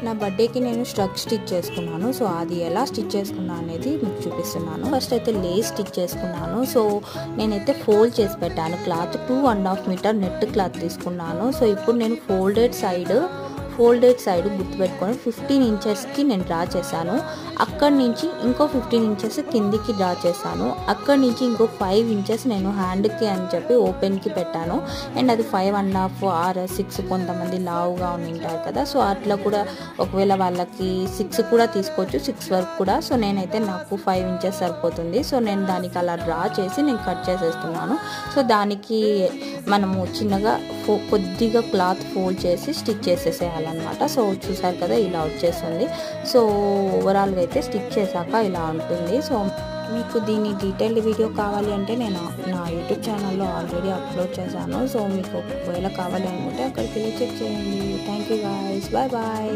నా బర్త్డేకి నేను స్ట్రగ్ స్టిచ్ చేసుకున్నాను. సో అది ఎలా స్టిచ్ చేసుకున్నా అనేది మీకు చూపిస్తున్నాను. ఫస్ట్ అయితే లేస్ స్టిచ్ చేసుకున్నాను. సో నేనైతే ఫోల్డ్ చేసి పెట్టాను క్లాత్. 2.5 మీటర్ నెట్ క్లాత్ తీసుకున్నాను. సో ఇప్పుడు నేను ఫోల్డెడ్ సైడ్ గుర్తుపెట్టుకొని 15 ఇంచెస్కి నేను డ్రా చేశాను. అక్కడి నుంచి ఇంకో 15 ఇంచెస్ కిందికి డ్రా చేశాను. అక్కడి నుంచి ఇంకో 5 ఇంచెస్ నేను హ్యాండ్కి అని చెప్పి ఓపెన్కి పెట్టాను. అండ్ అది 5.5 ఆర్ 6 కొంతమంది లావుగా ఉంటారు కదా, సో అట్లా కూడా ఒకవేళ వాళ్ళకి 6 కూడా తీసుకోవచ్చు, 6 వరకు కూడా. సో నేనైతే నాకు 5 ఇంచెస్ సరిపోతుంది. సో నేను దానికి అలా డ్రా చేసి నేను కట్ చేసేస్తున్నాను. సో దానికి మనము చిన్నగా కొద్దిగా క్లాత్ ఫోల్డ్ చేసి స్టిచ్ చేసేసేయాలన్నమాట. సో చూసారు కదా, ఇలా వచ్చేస్తుంది. సో ఓవరాల్గా అయితే స్టిచ్ చేశాక ఇలా ఉంటుంది. సో మీకు దీని డీటెయిల్డ్ వీడియో కావాలి అంటే నేను నా యూట్యూబ్ ఛానల్లో ఆల్రెడీ అప్లోడ్ చేశాను. సో మీకు ఒకవేళ కావాలి అనుకుంటే అక్కడికి వెళ్ళి చెక్ చేయండి. Thank you guys, bye bye.